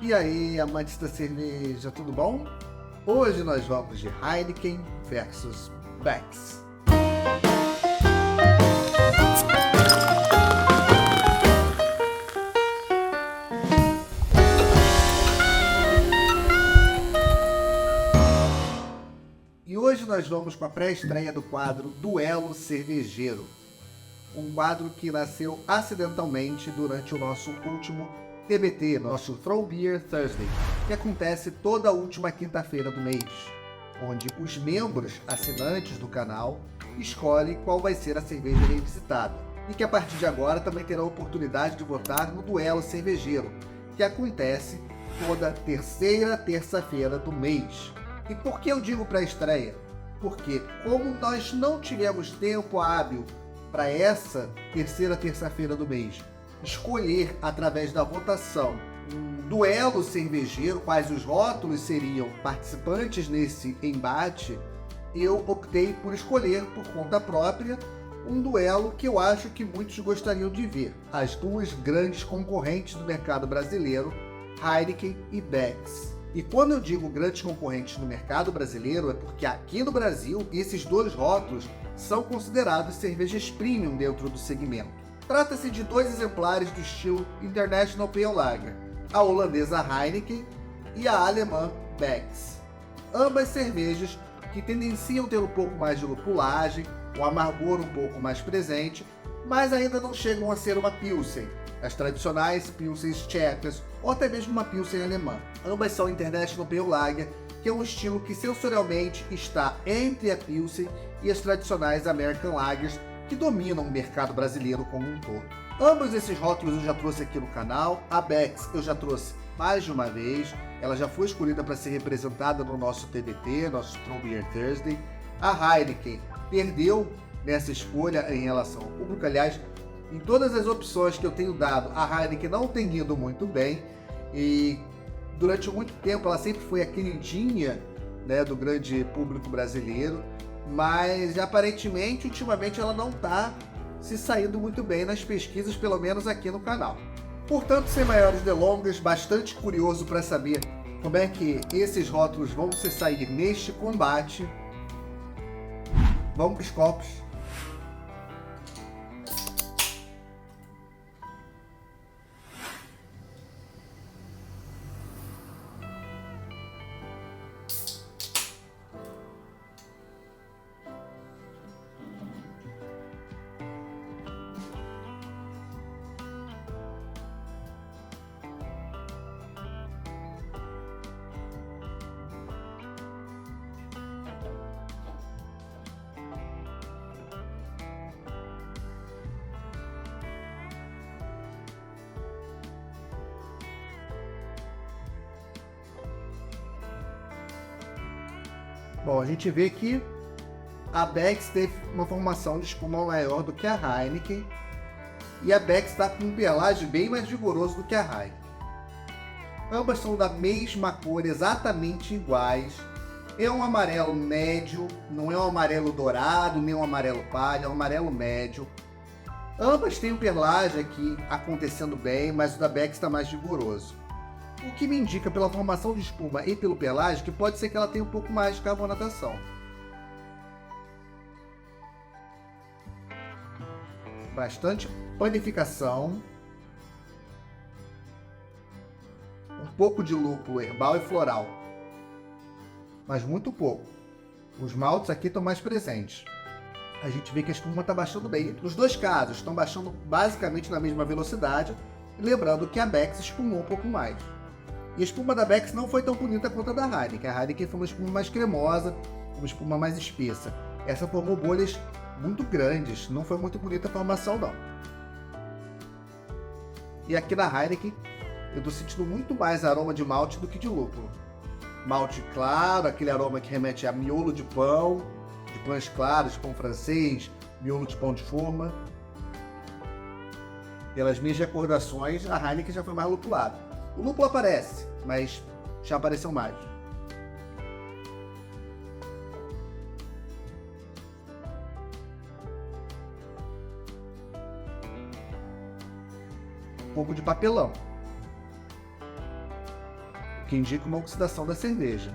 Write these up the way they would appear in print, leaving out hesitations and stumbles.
E aí, amantes da cerveja, tudo bom? Hoje nós vamos de Heineken versus Beck's. E hoje nós vamos com a pré-estreia do quadro Duelo Cervejeiro. Um quadro que nasceu acidentalmente durante o nosso último TBT, nosso Throw Beer Thursday, que acontece toda a última quinta-feira do mês, onde os membros assinantes do canal escolhem qual vai ser a cerveja revisitada, e que a partir de agora também terá a oportunidade de votar no Duelo Cervejeiro, que acontece toda terceira terça-feira do mês. E por que eu digo pré-estreia? Porque como nós não tivemos tempo hábil para essa terceira terça-feira do mês escolher através da votação um duelo cervejeiro, quais os rótulos seriam participantes nesse embate, eu optei por escolher por conta própria um duelo que eu acho que muitos gostariam de ver. As duas grandes concorrentes do mercado brasileiro, Heineken e Beck's. E quando eu digo grandes concorrentes no mercado brasileiro, é porque aqui no Brasil esses dois rótulos são considerados cervejas premium dentro do segmento. Trata-se de dois exemplares do estilo International Pale Lager, a holandesa Heineken e a alemã Beck's. Ambas cervejas que tendenciam ter um pouco mais de lupulagem, um amargor um pouco mais presente, mas ainda não chegam a ser uma Pilsen, as tradicionais Pilsens tchecas ou até mesmo uma Pilsen alemã. Ambas são International Pale Lager, que é um estilo que sensorialmente está entre a Pilsen e as tradicionais American Lagers, que dominam o mercado brasileiro como um todo. Ambos esses rótulos eu já trouxe aqui no canal. A Beck's eu já trouxe mais de uma vez, ela já foi escolhida para ser representada no nosso TBT, nosso Throw Beer Thursday. A Heineken perdeu nessa escolha em relação ao público, aliás, em todas as opções que eu tenho dado, a Heineken não tem ido muito bem, e durante muito tempo ela sempre foi a queridinha, né, do grande público brasileiro, mas aparentemente, ultimamente, ela não está se saindo muito bem nas pesquisas, pelo menos aqui no canal. Portanto, sem maiores delongas, bastante curioso para saber como é que esses rótulos vão se sair neste combate. Vamos para os copos. Bom, a gente vê que a Beck's teve uma formação de espuma maior do que a Heineken, e a Beck's está com um perlage bem mais vigoroso do que a Heineken. Ambas são da mesma cor, exatamente iguais. É um amarelo médio, não é um amarelo dourado, nem um amarelo palha, é um amarelo médio. Ambas têm um perlage aqui acontecendo bem, mas o da Beck's está mais vigoroso. O que me indica pela formação de espuma e pelo pelagem que pode ser que ela tenha um pouco mais de carbonatação. Bastante panificação. Um pouco de lúpulo herbal e floral. Mas muito pouco. Os maltes aqui estão mais presentes. A gente vê que a espuma está baixando bem. Nos dois casos, estão baixando basicamente na mesma velocidade. Lembrando que a Beck's espumou um pouco mais. E a espuma da Beck's não foi tão bonita quanto a da Heineken. A Heineken foi uma espuma mais cremosa, uma espuma mais espessa. Essa formou bolhas muito grandes, não foi muito bonita a formação não. E aqui na Heineken, eu estou sentindo muito mais aroma de malte do que de lúpulo. Malte claro, aquele aroma que remete a miolo de pão, de pães claros, pão francês, miolo de pão de forma. Pelas minhas recordações, a Heineken já foi mais lupulada. O lúpulo aparece, mas já apareceu mais. Um pouco de papelão. que indica uma oxidação da cerveja.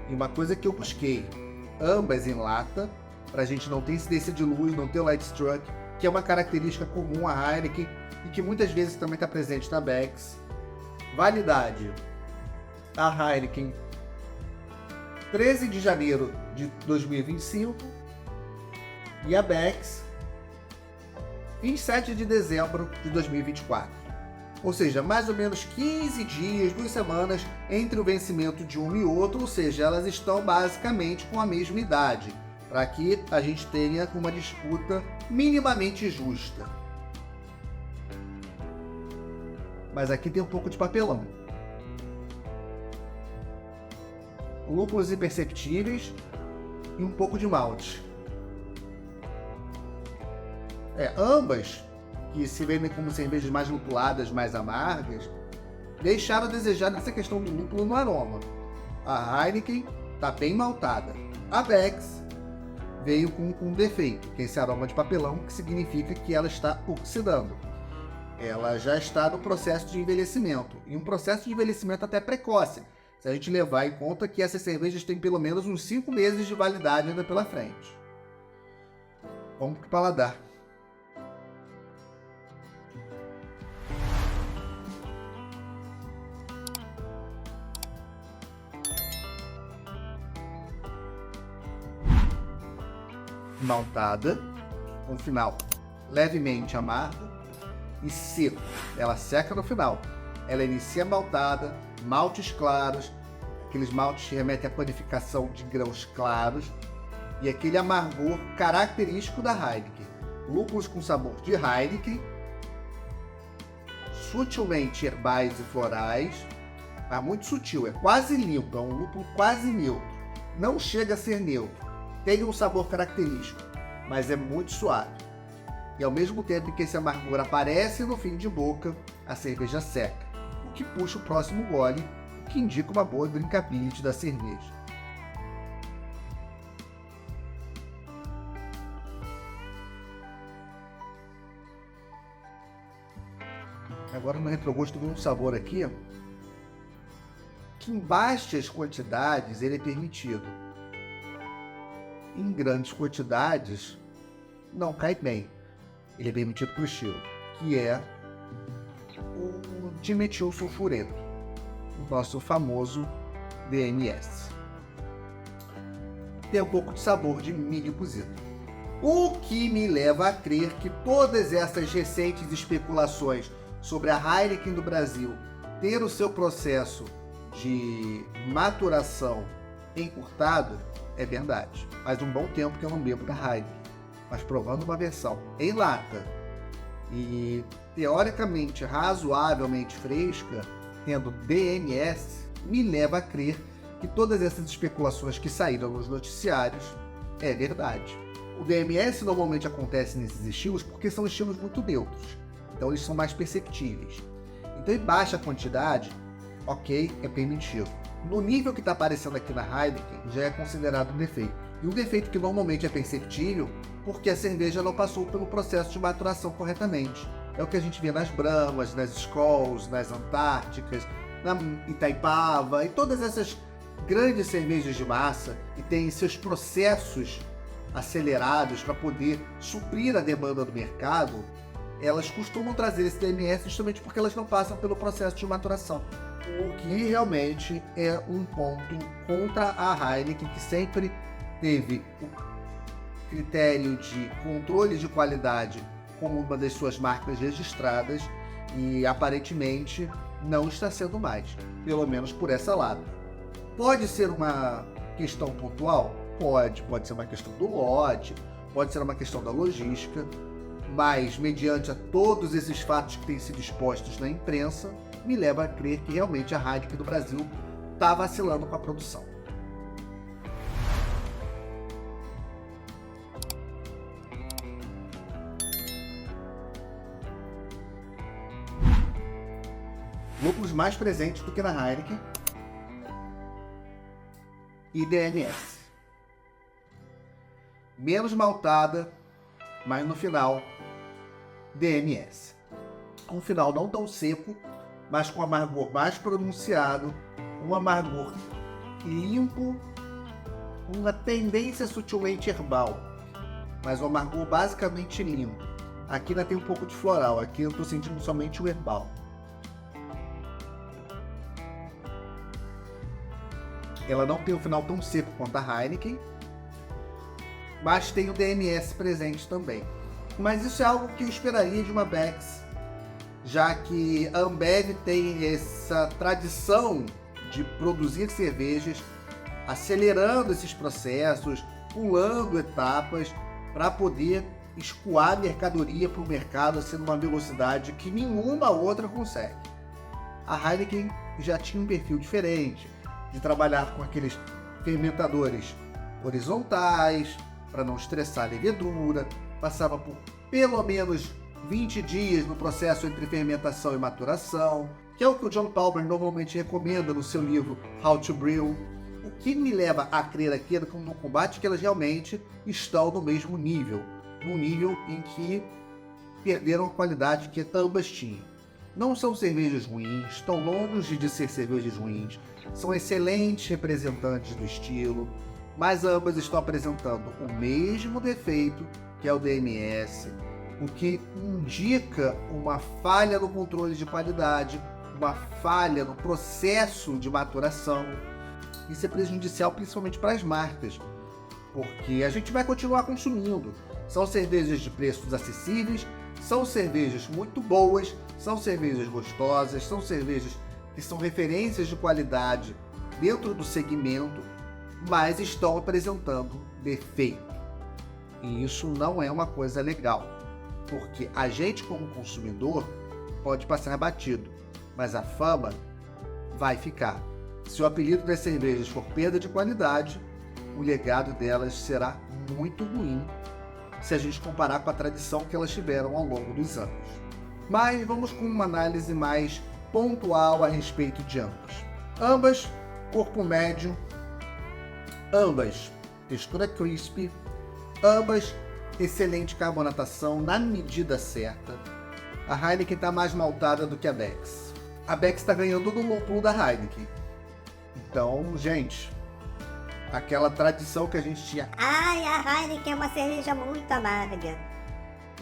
E uma coisa que eu busquei, ambas em lata, para a gente não ter incidência de luz, não ter light struck, que é uma característica comum à Heineken e que muitas vezes também está presente na Beck's. Validade: a Heineken 13 de janeiro de 2025 e a Beck's 27 de dezembro de 2024. Ou seja, mais ou menos 15 dias, 2 semanas entre o vencimento de um e outro, ou seja, elas estão basicamente com a mesma idade, para que a gente tenha uma disputa minimamente justa. Mas aqui tem um pouco de papelão. Lúpulos imperceptíveis e um pouco de malte. Ambas, que se vendem como cervejas mais lupuladas, mais amargas, deixaram a desejar nessa questão do lúpulo no aroma. A Heineken está bem maltada. A Beck's veio com um defeito, que é esse aroma de papelão, que significa que ela está oxidando. Ela já está no processo de envelhecimento, e um processo de envelhecimento até precoce, se a gente levar em conta que essas cervejas têm pelo menos uns 5 meses de validade ainda pela frente. Vamos para o paladar. Maltada, no final levemente amargo e seco. Ela seca no final. Ela inicia maltada, maltes claros, aqueles maltes que remetem à panificação de grãos claros e aquele amargor característico da Heineken. Lúpulos com sabor de Heineken, sutilmente herbais e florais, mas muito sutil, é quase limpo, é um lúpulo quase neutro. Não chega a ser neutro. Tem um sabor característico, mas é muito suave. E ao mesmo tempo que esse amargor aparece no fim de boca, a cerveja seca, o que puxa o próximo gole, o que indica uma boa drinkability da cerveja. Agora no retrogosto vem um sabor aqui, que em baixas quantidades ele é permitido. Em grandes quantidades, não cai bem. Ele é permitido para o estilo, que é o dimetilsulfureto, o nosso famoso DMS. Tem um pouco de sabor de milho cozido. O que me leva a crer que todas essas recentes especulações sobre a Heineken do Brasil ter o seu processo de maturação encurtado é verdade. Faz um bom tempo que eu não bebo da Heineken, mas provando uma versão em lata e teoricamente razoavelmente fresca, tendo DMS, me leva a crer que todas essas especulações que saíram nos noticiários é verdade. O DMS normalmente acontece nesses estilos porque são estilos muito neutros, então eles são mais perceptíveis. Então em baixa quantidade, ok, é permitido. No nível que está aparecendo aqui na Heineken, já é considerado um defeito. E um defeito que normalmente é perceptível porque a cerveja não passou pelo processo de maturação corretamente. É o que a gente vê nas Brahmas, nas Skolls, nas Antárticas, na Itaipava e todas essas grandes cervejas de massa que têm seus processos acelerados para poder suprir a demanda do mercado. Elas costumam trazer esse DMS justamente porque elas não passam pelo processo de maturação. O que realmente é um ponto contra a Heineken, que sempre teve o critério de controle de qualidade como uma das suas marcas registradas e aparentemente não está sendo mais, pelo menos por essa lado. Pode ser uma questão pontual? Pode ser uma questão do lote, pode ser uma questão da logística, mas mediante a todos esses fatos que têm sido expostos na imprensa, me leva a crer que realmente a Heineken do Brasil está vacilando com a produção. Lúpulos mais presentes do que na Heineken e DMS. Menos maltada, mas no final DMS. Um final não tão seco mas com amargor mais pronunciado, um amargor limpo, uma tendência sutilmente herbal, mas um amargor basicamente limpo. Aqui ainda tem um pouco de floral, aqui eu estou sentindo somente o herbal. Ela não tem um final tão seco quanto a Heineken, mas tem o DMS presente também. Mas isso é algo que eu esperaria de uma Beck's, já que a Ambev tem essa tradição de produzir cervejas, acelerando esses processos, pulando etapas, para poder escoar mercadoria para o mercado assim, numa velocidade que nenhuma outra consegue. A Heineken já tinha um perfil diferente, de trabalhar com aqueles fermentadores horizontais, para não estressar a levedura, passava por pelo menos 20 dias no processo entre fermentação e maturação, que é o que o John Palmer normalmente recomenda no seu livro How to Brew. O que me leva a crer aqui no combate que elas realmente estão no mesmo nível, no nível em que perderam a qualidade que ambas tinham. Não são cervejas ruins, estão longe de ser cervejas ruins, são excelentes representantes do estilo, mas ambas estão apresentando o mesmo defeito, que é o DMS, o que indica uma falha no controle de qualidade, uma falha no processo de maturação. Isso é prejudicial principalmente para as marcas, porque a gente vai continuar consumindo. São cervejas de preços acessíveis, são cervejas muito boas, são cervejas gostosas, são cervejas que são referências de qualidade dentro do segmento, mas estão apresentando defeito. E isso não é uma coisa legal, porque a gente como consumidor pode passar batido, mas a fama vai ficar. Se o apelido das cervejas for perda de qualidade, o legado delas será muito ruim se a gente comparar com a tradição que elas tiveram ao longo dos anos. Mas vamos com uma análise mais pontual a respeito de ambas. Ambas, corpo médio, ambas, textura crispy, ambas, excelente carbonatação na medida certa. A Heineken está mais maltada do que a Beck's. A Beck's está ganhando do lúpulo da Heineken. Então, gente, aquela tradição que a gente tinha. Ai, a Heineken é uma cerveja muito amarga.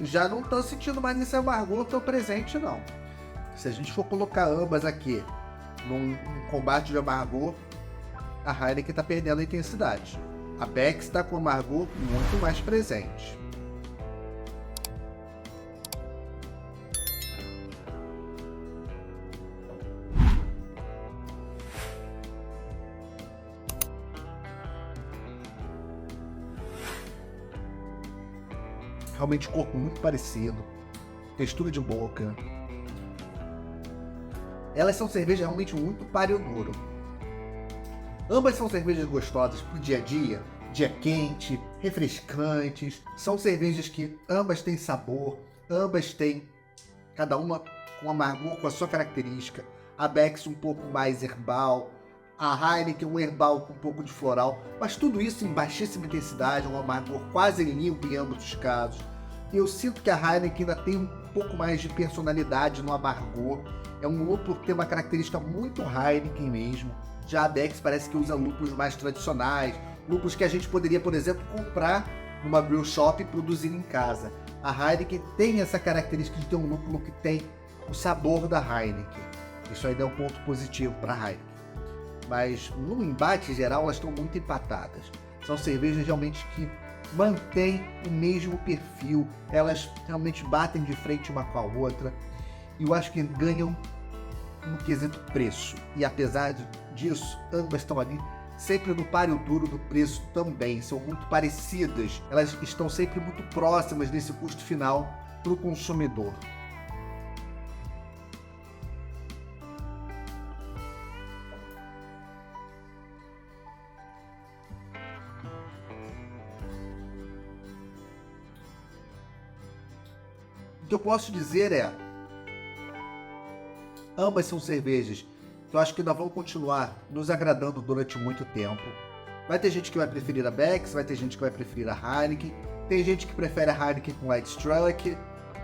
Já não estou sentindo mais esse amargor tão presente, não. Se a gente for colocar ambas aqui num combate de amargor, a Heineken está perdendo a intensidade. A Beck's está com amargor muito mais presente. Realmente corpo muito parecido, textura de boca. Elas são cervejas realmente muito páreo duro. Ambas são cervejas gostosas pro dia a dia quente, refrescantes. São cervejas que ambas têm sabor, ambas têm cada uma com amargor com a sua característica. A Beck's um pouco mais herbal, a Heineken um herbal com um pouco de floral, mas tudo isso em baixíssima intensidade, um amargor quase limpo em ambos os casos. E eu sinto que a Heineken ainda tem um pouco mais de personalidade no amargor. É um lúpulo que tem uma característica muito Heineken mesmo. Já a Beck's parece que usa lúpulos mais tradicionais, lúpulos que a gente poderia, por exemplo, comprar numa brew shop e produzir em casa. A Heineken tem essa característica de ter um lúpulo que tem o sabor da Heineken. Isso ainda é um ponto positivo para a Heineken. Mas no embate geral elas estão muito empatadas. São cervejas realmente que mantêm o mesmo perfil, elas realmente batem de frente uma com a outra. E eu acho que ganham no quesito preço. E apesar disso, ambas estão ali sempre no páreo duro do preço também. São muito parecidas. Elas estão sempre muito próximas desse custo final para o consumidor. O que eu posso dizer é, ambas são cervejas que eu acho que ainda vão continuar nos agradando durante muito tempo. Vai ter gente que vai preferir a Beck's, vai ter gente que vai preferir a Heineken, tem gente que prefere a Heineken com Light Struck.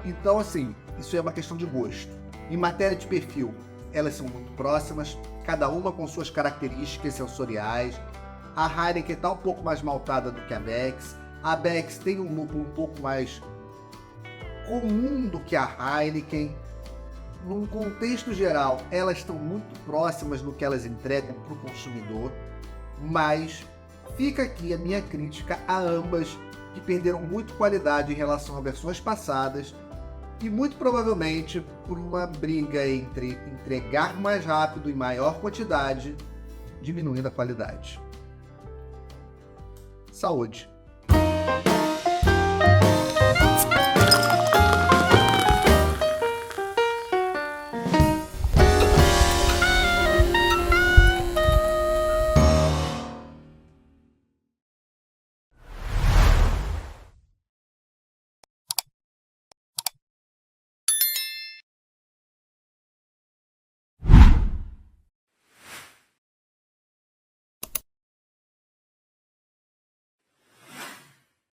Então, assim, isso é uma questão de gosto. Em matéria de perfil, elas são muito próximas, cada uma com suas características sensoriais. A Heineken está um pouco mais maltada do que a Beck's. A Beck's tem um lúpulo um pouco mais comum do que a Heineken. Num contexto geral, elas estão muito próximas no que elas entregam para o consumidor, mas fica aqui a minha crítica a ambas, que perderam muito qualidade em relação a versões passadas, e muito provavelmente por uma briga entre entregar mais rápido e maior quantidade, diminuindo a qualidade. Saúde!